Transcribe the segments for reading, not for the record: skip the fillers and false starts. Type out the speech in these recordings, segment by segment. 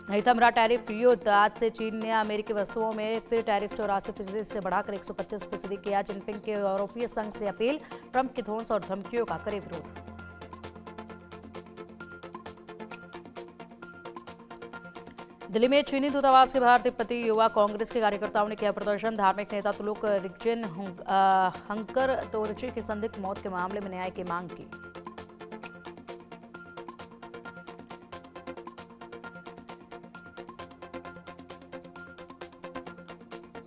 नहीं थम रहा टैरिफ युद्ध। आज से चीन ने अमेरिकी वस्तुओं में फिर टैरिफ 84% से बढ़ाकर 125% किया। जिनपिंग के यूरोपीय संघ से अपील, ट्रंप की धौंस और धमकियों का करे विरोध। दिल्ली में चीनी दूतावास के बाहर तिब्बती युवा कांग्रेस के कार्यकर्ताओं ने किया प्रदर्शन। धार्मिक नेता तुलुक रिगजिन हंकर तोरची की संदिग्ध मौत के मामले में न्याय की मांग की।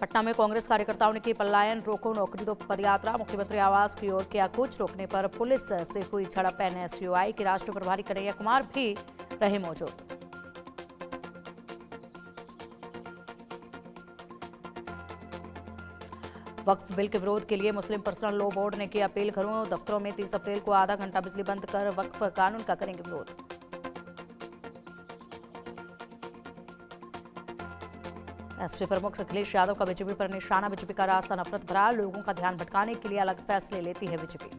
पटना में कांग्रेस कार्यकर्ताओं ने की पलायन रोको नौकरी दो पदयात्रा। मुख्यमंत्री आवास की ओर किया कूच। रोकने पर पुलिस से हुई झड़प। एनएसयूआई के राष्ट्रीय प्रभारी कन्हैया कुमार भी रहे मौजूद। वक्फ बिल के विरोध के लिए मुस्लिम पर्सनल लॉ बोर्ड ने की अपील। घरों दफ्तरों में 30 अप्रैल को आधा घंटा बिजली बंद कर वक्फ कानून का करेंगे विरोध। एसपी प्रमुख अखिलेश यादव का बीजेपी पर निशाना। बीजेपी का रास्ता नफरत भरा। लोगों का ध्यान भटकाने के लिए अलग फैसले लेती है बीजेपी।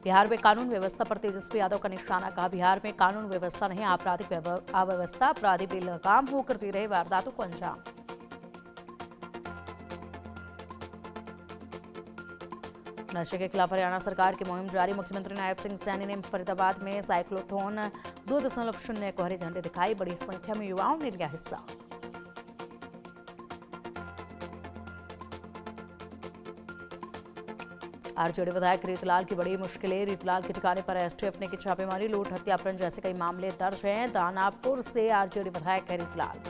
बिहार में कानून व्यवस्था पर तेजस्वी यादव का निशाना। कहा, बिहार में कानून व्यवस्था नहीं, आपराधिक अव्यवस्था। अपराधी बेलगाम होकर दे रहे वारदातों को अंजाम। नशे के खिलाफ हरियाणा सरकार की मुहिम जारी। मुख्यमंत्री नायब सिंह सैनी ने फरीदाबाद में साइक्लोथॉन 2.0 को हरी झंडी दिखाई। बड़ी संख्या में युवाओं ने लिया हिस्सा। आरजेडी विधायक रीतलाल की बड़ी मुश्किलें। रीतलाल के ठिकाने पर एसटीएफ ने की छापेमारी। लूट, हत्या, अपहरण जैसे कई मामले दर्ज हैं। दानापुर से आरजेडी विधायक है रीतलाल।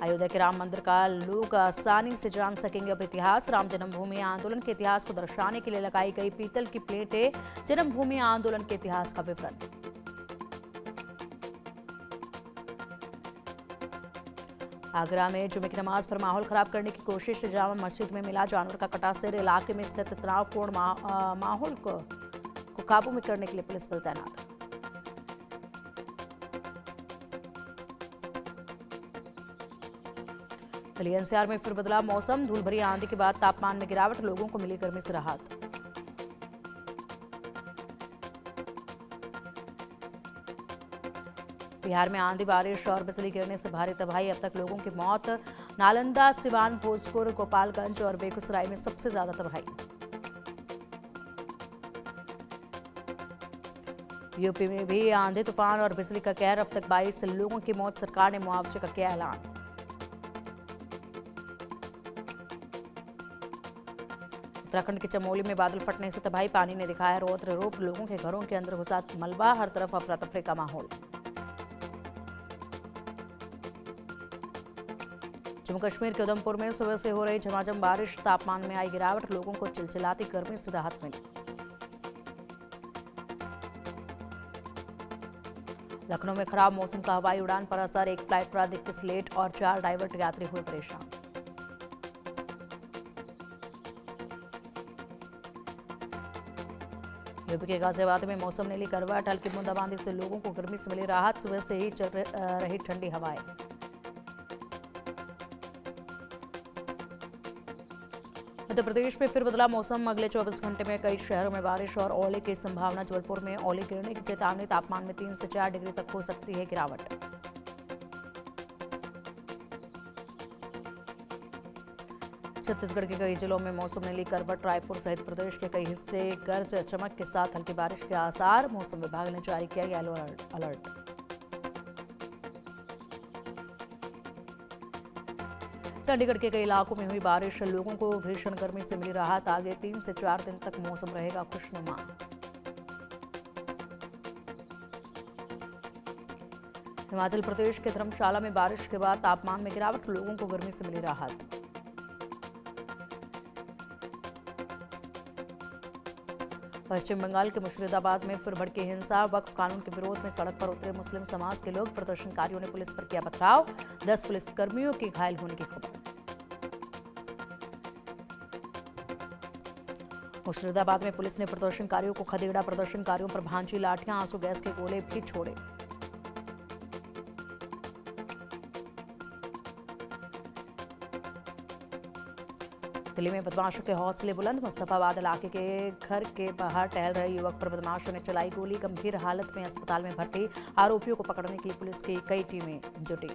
अयोध्या के राम मंदिर का लोग आसानी से जान सकेंगे अब इतिहास। राम जन्मभूमि आंदोलन के इतिहास को दर्शाने के लिए लगाई गई पीतल की प्लेटें। जन्मभूमि आंदोलन के इतिहास का विवरण। आगरा में जुमे की नमाज पर माहौल खराब करने की कोशिश। जामा मस्जिद में मिला जानवर का कटा सिर। इलाके में स्थित तनावपूर्ण माहौल को काबू में करने के लिए पुलिस बल तैनात। दिल्ली एनसीआर में फिर बदला मौसम। धूल भरी आंधी के बाद तापमान में गिरावट। लोगों को मिली गर्मी से राहत। बिहार में आंधी, बारिश और बिजली गिरने से भारी तबाही। अब तक लोगों की मौत। नालंदा, सिवान, भोजपुर, गोपालगंज और बेगूसराय में सबसे ज्यादा तबाही। यूपी में भी आंधी, तूफान और बिजली का कहर। अब तक 22 लोगों की मौत। सरकार ने मुआवजे का किया ऐलान। उत्तराखंड के चमोली में बादल फटने से तबाही। पानी ने दिखाया रौद्र रूप। लोगों के घरों के अंदर घुसा मलबा। हर तरफ अफरा तफरी का माहौल। जम्मू कश्मीर के उधमपुर में सुबह से हो रही झमाझम बारिश। तापमान में आई गिरावट। लोगों को चिलचिलाती गर्मी से राहत मिली। लखनऊ में खराब मौसम का हवाई उड़ान पर असर। एक फ्लाइट पर अधिक स्लेट और 4 डाइवर्ट यात्री हुए परेशान। यूपी के गाजियाबाद में मौसम ने ली करवट। हल्की बूंदाबांदी से लोगों को गर्मी से मिली राहत। सुबह से ही चल रही ठंडी हवाएं। मध्य प्रदेश में फिर बदला मौसम। अगले 24 घंटे में कई शहरों में बारिश और ओले की संभावना। जबलपुर में ओले गिरने की चेतावनी। तापमान में 3 से 4 डिग्री तक हो सकती है गिरावट। छत्तीसगढ़ के कई जिलों में मौसम ने ली करवट। रायपुर सहित प्रदेश के कई हिस्से गरज चमक के साथ हल्की बारिश के आसार। मौसम विभाग ने जारी किया येलो अलर्ट। चंडीगढ़ के कई इलाकों में हुई बारिश। लोगों को भीषण गर्मी से मिली राहत। आगे 3 से 4 दिन तक मौसम रहेगा खुशनुमा। हिमाचल प्रदेश के धर्मशाला में बारिश के बाद तापमान में गिरावट। लोगों को गर्मी से मिली राहत। पश्चिम बंगाल के मुर्शिदाबाद में फिर भड़की हिंसा। वक्फ कानून के विरोध में सड़क पर उतरे मुस्लिम समाज के लोग। प्रदर्शनकारियों ने पुलिस पर किया पथराव। 10 पुलिसकर्मियों की घायल होने की खबर। मुर्शिदाबाद में पुलिस ने प्रदर्शनकारियों को खदेड़ा। प्रदर्शनकारियों पर भांजी, लाठियां, आंसू गैस के गोले भी छोड़े। दिल्ली में बदमाशों के हौसले बुलंद। मुस्तफाबाद इलाके के घर के बाहर टहल रहे युवक पर बदमाशों ने चलाई गोली। गंभीर हालत में अस्पताल में भर्ती। आरोपियों को पकड़ने के लिए पुलिस की कई टीमें जुटी।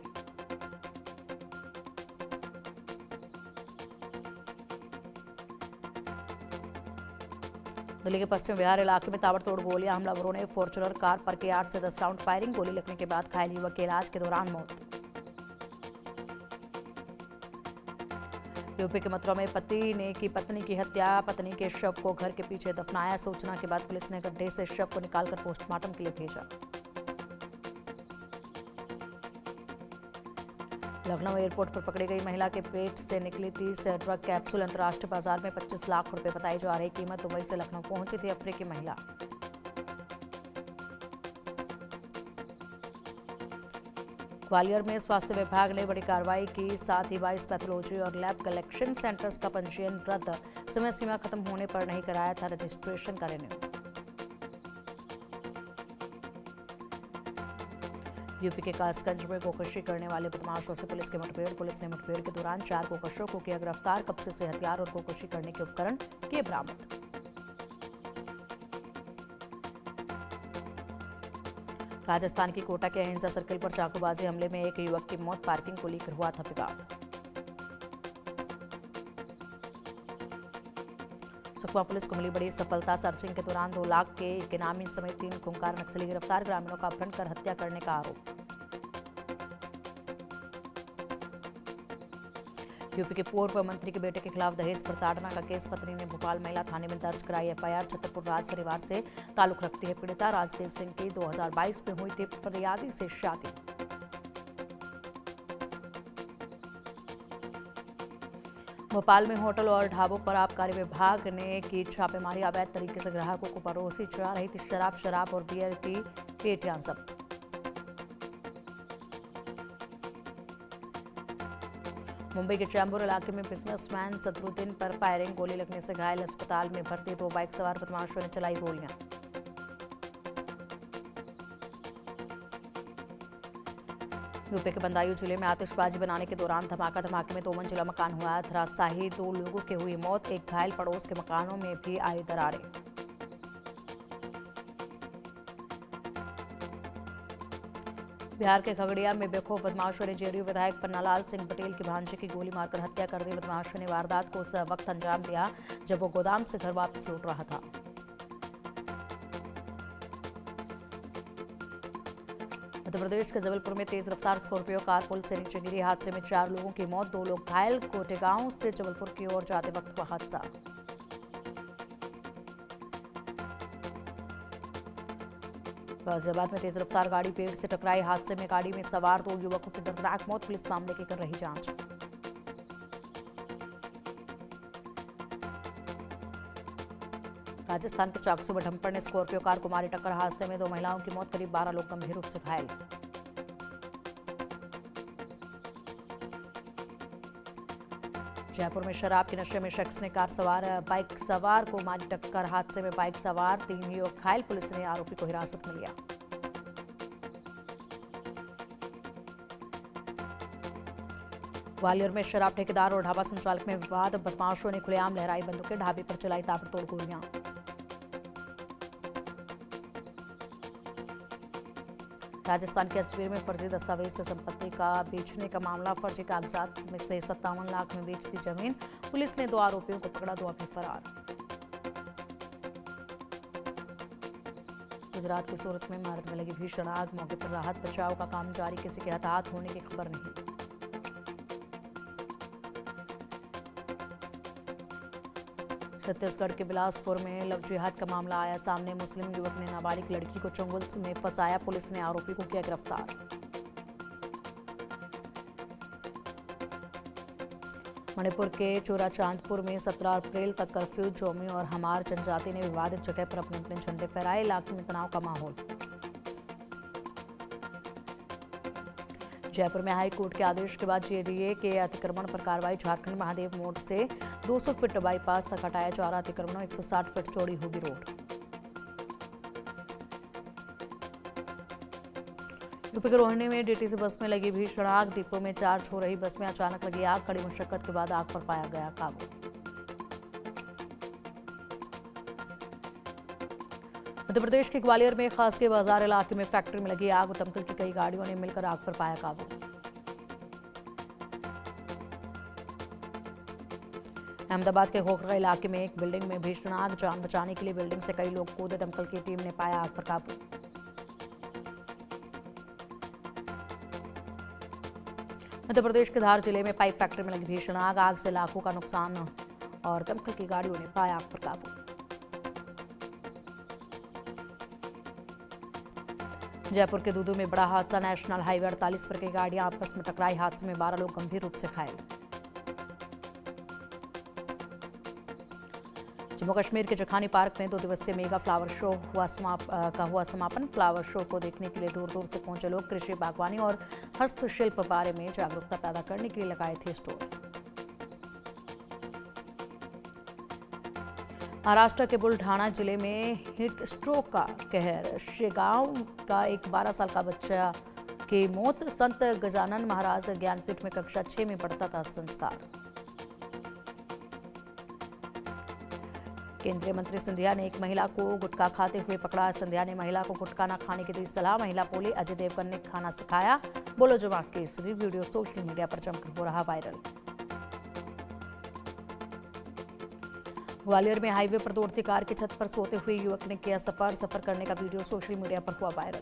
दिल्ली के पश्चिम विहार इलाके में ताबड़तोड़ गोलियां। हमलावरों ने फॉर्च्यूनर कार पर की 8 से 10 राउंड फायरिंग। गोली लगने के बाद घायल युवक के इलाज के दौरान मौत। यूपी के मथुरा में पति ने की पत्नी की हत्या। पत्नी के शव को घर के पीछे दफनाया। सूचना के बाद पुलिस ने गड्ढे से शव को निकालकर पोस्टमार्टम के लिए भेजा। लखनऊ एयरपोर्ट पर पकड़ी गई महिला के पेट से निकली 30 ड्रग कैप्सूल। अंतर्राष्ट्रीय बाजार में 25 लाख रुपए बताई जा रही कीमत। दुबई से लखनऊ पहुंची थी अफ्रीकी महिला। ग्वालियर में स्वास्थ्य विभाग ने बड़ी कार्रवाई की। साथ ही 22 पैथोलॉजी और लैब कलेक्शन सेंटर्स का पंजीयन रद्द। समय सीमा खत्म होने पर नहीं कराया था रजिस्ट्रेशन का रिन्यू। यूपी के कासगंज में गोकशी करने वाले बदमाशों से पुलिस की मुठभेड़। पुलिस ने मुठभेड़ के दौरान 4 गोकशों को किया गिरफ्तार। कब्जे से हथियार और गोकशी करने के उपकरण किए बरामद। राजस्थान की कोटा के अहिंसा सर्किल पर चाकूबाजी हमले में एक युवक की मौत। पार्किंग को लेकर हुआ था विवाद। सुकमा पुलिस को मिली बड़ी सफलता। सर्चिंग के दौरान 2 लाख के एक इनामी समेत 3 खूंखार नक्सली गिरफ्तार। ग्रामीणों का अपहरण कर हत्या करने का आरोप। यूपी के पूर्व मंत्री के बेटे के खिलाफ दहेज प्रताड़ना का केस। पत्नी ने भोपाल महिला थाने में दर्ज कराई एफआईआर। छतरपुर राज परिवार से ताल्लुक रखती है पीड़िता। राजदेव सिंह की 2022 में हुई थी फरियादी से शादी। भोपाल में होटल और ढाबों पर आबकारी विभाग ने की छापेमारी। अवैध तरीके से ग्राहकों को परोसी जा रही थी शराब और बियर की पेटियां जब्त। मुंबई के चैम्बूर इलाके में बिजनेसमैन सदरुद्दीन पर फायरिंग। गोली लगने से घायल। अस्पताल में भर्ती। 2 बाइक सवार बदमाशों ने चलाई गोलियां। यूपी के बदायूं जिले में आतिशबाजी बनाने के दौरान धमाके में 2 मंजिला मकान हुआ धराशायी। 2 लोगों की हुई मौत। एक घायल। पड़ोस के मकानों में भी आई दरारें। बिहार के खगड़िया में बेखौफ बदमाशों ने जेडीयू विधायक पन्नालाल सिंह पटेल की भांजे की गोली मारकर हत्या कर दी। बदमाशों ने वारदात को उस वक्त अंजाम दिया जब वो गोदाम से घर वापस लौट रहा था। मध्य प्रदेश के जबलपुर में तेज रफ्तार स्कॉर्पियो कार पुल से नीचे गिरी। हादसे में 4 लोगों की मौत। 2 लोग घायल। कोटेगांव से जबलपुर की ओर जाते वक्त हुआ हादसा। गाजियाबाद में तेज रफ्तार गाड़ी पेड़ से टकराई। हादसे में गाड़ी में सवार 2 युवकों की दर्दनाक मौत। पुलिस मामले की कर रही जांच। राजस्थान के चाकसू में डंपर ने स्कॉर्पियो कार को मारी टक्कर। हादसे में 2 महिलाओं की मौत। करीब 12 लोग गंभीर रूप से घायल। जयपुर में शराब के नशे में शख्स ने बाइक सवार को मारी टक्कर। हादसे में बाइक सवार 3 युवक घायल। पुलिस ने आरोपी को हिरासत में लिया। ग्वालियर में शराब ठेकेदार और ढाबा संचालक में विवाद। बदमाशों ने खुलेआम लहराई बंदूकें। ढाबे पर चलाई ताबड़तोड़ गोलियां। राजस्थान के अजमेर में फर्जी दस्तावेज से संपत्ति का बेचने का मामला। फर्जी कागजात में से 57 लाख में बेच दी जमीन। पुलिस ने 2 आरोपियों को पकड़ा। 2 अभी फरार। गुजरात की सूरत में इमारत में लगी भीषण आग। मौके पर राहत बचाव का काम जारी। किसी के हताहत होने की खबर नहीं। छत्तीसगढ़ के बिलासपुर में लव जिहाद का मामला आया सामने। मुस्लिम युवक ने नाबालिग लड़की को चंगुल में फंसाया। पुलिस ने आरोपी को किया गिरफ्तार। मणिपुर के चोराचांदपुर में 17 अप्रैल तक कर्फ्यू। जोमी और हमार जनजाति ने विवादित जगह पर अपने अपने झंडे फहराए। इलाके में तनाव का माहौल। जयपुर में हाई कोर्ट के आदेश के बाद जेडीए के अतिक्रमण पर कार्रवाई। झारखंड महादेव मोड़ से 200 फीट बाईपास तक हटाया जा रहा अतिक्रमण। 160 फीट चौड़ी होगी रोड। यूपी के रोहिणी में डीटीसी बस में लगी भीषण आग। डिपो में चार्ज हो रही बस में अचानक लगी आग। कड़ी मुशक्कत के बाद आग पर पाया गया काबू। मध्य प्रदेश के ग्वालियर में खासके बाजार इलाके में फैक्ट्री में लगी आग, दमकल की कई गाड़ियों ने मिलकर आग पर पाया काबू। अहमदाबाद के खोखरा इलाके में एक बिल्डिंग में भीषण आग, जान बचाने के लिए बिल्डिंग से कई लोग कूदे, दमकल की टीम ने पाया आग पर काबू। मध्य प्रदेश के धार जिले में पाइप फैक्ट्री में लगी भीषण आग से लाखों का नुकसान और दमकल की गाड़ियों ने पाया आग पर काबू। जयपुर के दूदू में बड़ा हादसा, नेशनल हाईवे 48 पर कई गाड़ियां आपस में टकराई, हादसे में 12 लोग गंभीर रूप से घायल। जम्मू कश्मीर के जखानी पार्क में 2 दिवसीय मेगा फ्लावर शो हुआ समापन। फ्लावर शो को देखने के लिए दूर दूर से पहुंचे लोग कृषि, बागवानी और हस्तशिल्प बारे में जागरूकता पैदा करने के लिए लगाए थे स्टॉल। महाराष्ट्र के बुलढाना जिले में हीट स्ट्रोक का कहर, शेगांव का एक 12 साल का बच्चा की मौत। संत गजानन महाराज ज्ञानपीठ में कक्षा 6 में पढ़ता था संस्कार। केंद्रीय मंत्री सिंधिया ने एक महिला को गुटखा खाते हुए पकड़ा। सिंधिया ने महिला को गुटखा न खाने की दी सलाह। महिला बोली, अजय देवगन ने खाना सिखाया, बोलो जमा केसरी। वीडियो सोशल मीडिया पर जमकर हो रहा वायरल। ग्वालियर में हाईवे पर दौड़ती कार की छत पर सोते हुए युवक ने किया सफर करने का वीडियो सोशल मीडिया पर हुआ वायरल।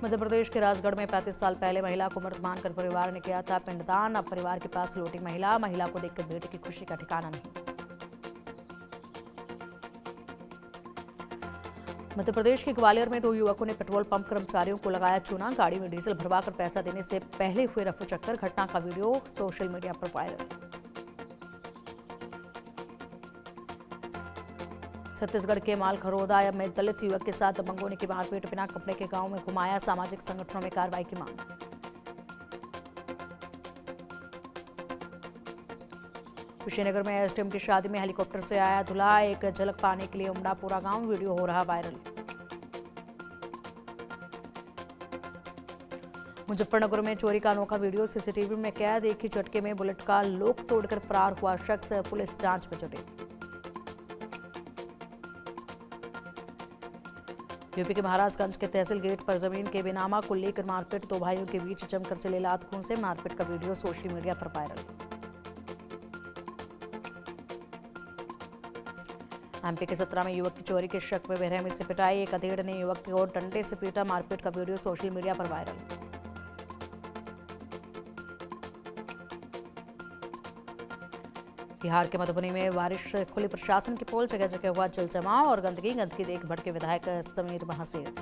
मध्य प्रदेश के राजगढ़ में 35 साल पहले महिला को मृत मानकर परिवार ने किया था पिंडदान। अब परिवार के पास लौटी महिला को देखकर बेटे की खुशी का ठिकाना नहीं। मध्य प्रदेश के ग्वालियर में 2 युवकों ने पेट्रोल पंप कर्मचारियों को लगाया चूना। गाड़ी में डीजल भरवाकर पैसा देने से पहले हुए रफू चक्कर। घटना का वीडियो सोशल मीडिया पर वायरल। छत्तीसगढ़ के मालखरौदा में दलित युवक के साथ दबंगों ने की मारपीट, बिना कपड़े के गांव में घुमाया। सामाजिक संगठनों में कार्रवाई की मांग। कुशीनगर में एसडीएम की शादी में हेलीकॉप्टर से आया दूल्हा, एक झलक पाने के लिए उमड़ा पूरा गांव। वीडियो हो रहा वायरल। मुजफ्फरनगर में चोरी का अनोखा वीडियो सीसीटीवी में कैद। एक ही झटके में बुलेट का लॉक तोड़कर फरार हुआ शख्स, पुलिस जांच में जुटी। यूपी के महाराजगंज के तहसील गेट पर जमीन के बेनामा को लेकर मारपीट, 2 भाइयों के बीच जमकर चले लात खून से। मारपीट का वीडियो सोशल मीडिया पर वायरल। एमपी के 17 में युवक की चोरी के शक में बेरहमी से पिटाई, एक अधेड़ ने युवक को डंडे से पीटा। मारपीट का वीडियो सोशल मीडिया पर वायरल। बिहार के मधुबनी में बारिश से खुली प्रशासन की पोल, जगह जगह हुआ जल जमाव और गंदगी देख भड़के विधायक समीर महासेठ।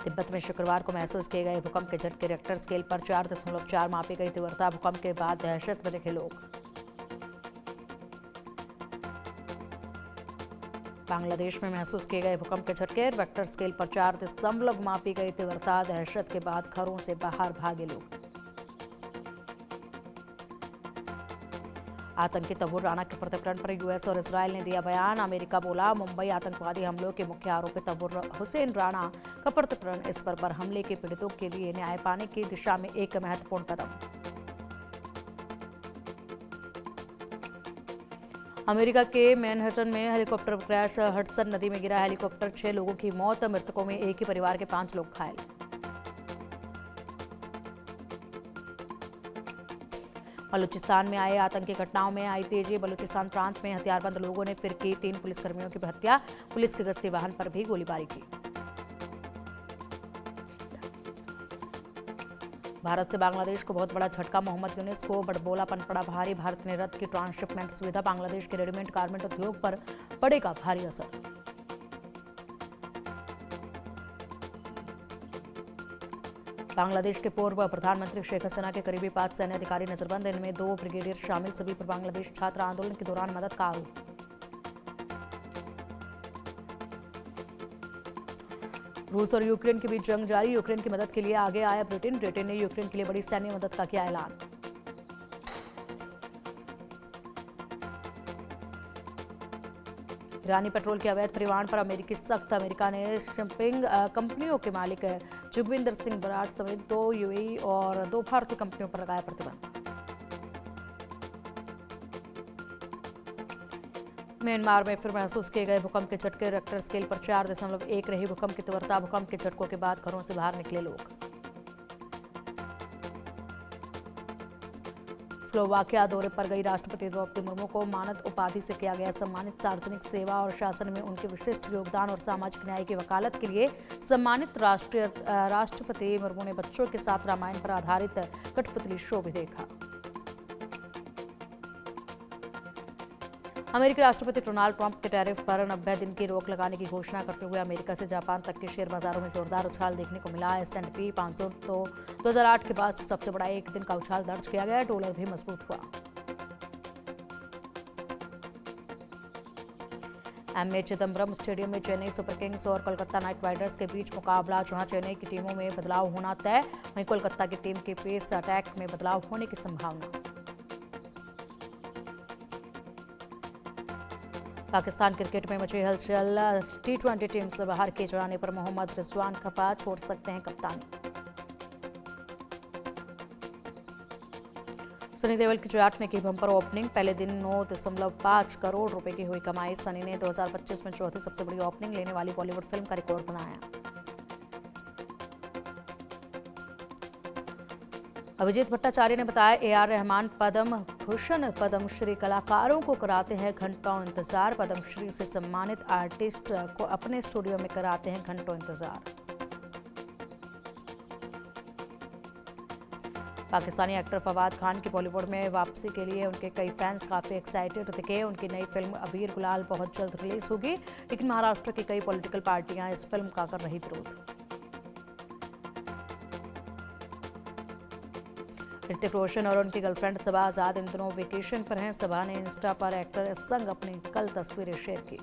तिब्बत में शुक्रवार को महसूस किए गए भूकंप के झटके, रिक्टर स्केल पर 4.4 मापी गई तीव्रता। भूकंप के बाद दहशत में दिखे लोग। बांग्लादेश में महसूस किए गए भूकंप के झटके, रिक्टर स्केल पर 4 मापी गई तीव्रता। दहशत के बाद घरों से बाहर भागे लोग। आतंकी तव्वुर राणा के पृथक्करण पर यूएस और इजरायल ने दिया बयान। अमेरिका बोला, मुंबई आतंकवादी हमलों के मुख्य आरोपी तव्वुर हुसैन राणा का पृथक्करण इस पर हमले के पीड़ितों के लिए न्याय पाने की दिशा में एक महत्वपूर्ण कदम। अमेरिका के मैनहट्टन में हेलीकॉप्टर क्रैश, हडसन नदी में गिरा हेलीकॉप्टर, 6 लोगों की मौत। मृतकों में एक ही परिवार के 5 लोग घायल। बलूचिस्तान में आए आतंकी घटनाओं में आई तेजी। बलूचिस्तान प्रांत में हथियारबंद लोगों ने फिर की 3 पुलिसकर्मियों की हत्या। पुलिस के गश्ती वाहन पर भी गोलीबारी की। भारत से बांग्लादेश को बहुत बड़ा झटका, मोहम्मद यूनिस को बड़बोलापन पड़ा भारी। भारत ने रद्द की ट्रांसशिपमेंट सुविधा, बांग्लादेश के रेडीमेड गारमेंट उद्योग पर पड़ेगा भारी असर। बांग्लादेश के पूर्व प्रधानमंत्री शेख हसीना के करीबी 5 सैन्य अधिकारी नजरबंद, इनमें 2 ब्रिगेडियर शामिल। सभी पर बांग्लादेश छात्र आंदोलन के दौरान मदद का आरोप। रूस और यूक्रेन के बीच जंग जारी, यूक्रेन की मदद के लिए आगे आया ब्रिटेन। ब्रिटेन ने यूक्रेन के लिए बड़ी सैन्य मदद का किया ऐलान। ईरानी पेट्रोल के अवैध परिवहन पर अमेरिकी सख्त, अमेरिका ने शिपिंग कंपनियों के मालिक जुगविंदर सिंह बराड़ समेत 2 यूएई और 2 भारतीय कंपनियों पर लगाया प्रतिबंध। म्यांमार में फिर महसूस किए गए भूकंप के झटके। रिक्टर स्केल पर 4.1 रही भूकंप की तीव्रता। भूकंप के झटकों के बाद घरों से बाहर निकले लोग। स्लोवाकिया दौरे पर गई राष्ट्रपति द्रौपदी मुर्मू को मानद उपाधि से किया गया सम्मानित। सार्वजनिक सेवा और शासन में उनके विशिष्ट योगदान और सामाजिक न्याय की वकालत के लिए सम्मानित राष्ट्रपति मुर्मू ने बच्चों के साथ रामायण पर आधारित कठपुतली शो भी देखा। अमेरिकी राष्ट्रपति डोनाल्ड ट्रंप के टैरिफ पर 90 दिन की रोक लगाने की घोषणा करते हुए अमेरिका से जापान तक के शेयर बाजारों में जोरदार उछाल देखने को मिला। S&P 500 तो 2008 के बाद से सबसे बड़ा एक दिन का उछाल दर्ज किया गया। डॉलर भी मजबूत हुआ। एमए चिदम्बरम स्टेडियम में चेन्नई सुपर किंग्स और कोलकाता नाइट राइडर्स के बीच मुकाबला, जहां चेन्नई की टीमों में बदलाव होना तय, वहीं कोलकाता की टीम के पेस अटैक में बदलाव होने की संभावना। पाकिस्तान क्रिकेट में मची हलचल। T20 टीम से बाहर किए जाने पर मोहम्मद रिजवान खफा, छोड़ सकते हैं कप्तानी। सनी देओल की जाट ने की बम्पर ओपनिंग। पहले दिन 9.5 करोड़ रुपए की हुई कमाई। सनी ने 2025 में चौथी सबसे बड़ी ओपनिंग लेने वाली बॉलीवुड फिल्म का रिकॉर्ड बनाया। अभिजीत भट्टाचार्य ने बताया, AR रहमान पद्म भूषण पद्मश्री कलाकारों को कराते हैं घंटों इंतजार। पद्मश्री से सम्मानित आर्टिस्ट को अपने स्टूडियो में कराते हैं घंटों इंतजार। पाकिस्तानी एक्टर फवाद खान की बॉलीवुड में वापसी के लिए उनके कई फैंस काफी एक्साइटेड दिखे। उनकी नई फिल्म अबीर गुलाल बहुत जल्द रिलीज होगी, लेकिन महाराष्ट्र की कई पॉलिटिकल पार्टियां इस फिल्म का कर रही विरोध। ऋतिक रोशन और उनकी गर्लफ्रेंड सबा आजाद इन दिनों वेकेशन पर हैं। सबा ने इंस्टा पर एक्टर संग अपनी कल तस्वीरें शेयर की।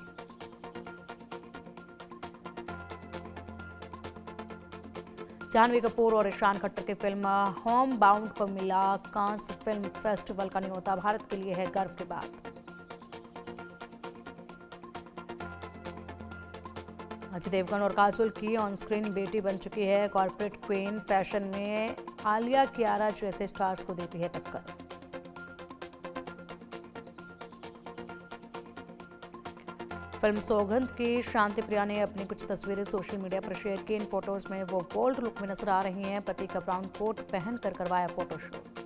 जाह्नवी कपूर और ईशान खट्टर की फिल्म होम बाउंड को मिला कांस फिल्म फेस्टिवल का न्योता। भारत के लिए है गर्व की बात। अजय देवगन और काजोल की ऑन स्क्रीन बेटी बन चुकी है कॉर्पोरेट क्वीन। फैशन में आलिया कियारा जैसे स्टार्स को देती है टक्कर। फिल्म सौगंध की शांति प्रिया ने अपनी कुछ तस्वीरें सोशल मीडिया पर शेयर की। इन फोटोज में वो बोल्ड लुक में नजर आ रही हैं। पति का ब्राउन कोट पहनकर करवाया फोटोशूट।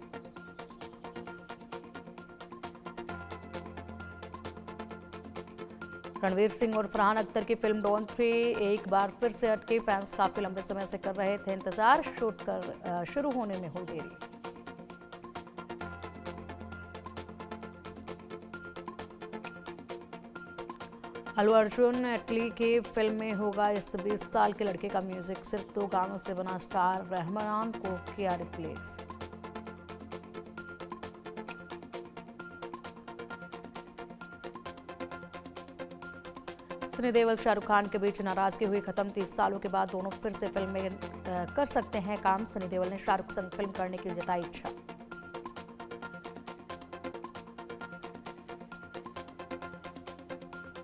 रणवीर सिंह और फरहान अख्तर की फिल्म डॉन 3 एक बार फिर से अटकी। फैंस काफी लंबे समय से कर रहे थे इंतजार। शूट कर शुरू होने में हुई देरी। अल्लू अर्जुन इटली की फिल्म में होगा इस 20 साल के लड़के का म्यूजिक। सिर्फ 2 गानों से बना स्टार रहमान को किया रिप्लेस। सनी देओल शाहरुख खान के बीच नाराजगी हुई खत्म। 30 सालों के बाद दोनों फिर से फिल्म में कर सकते हैं काम। सनी देओल ने शाहरुख संग फिल्म करने की जताई इच्छा।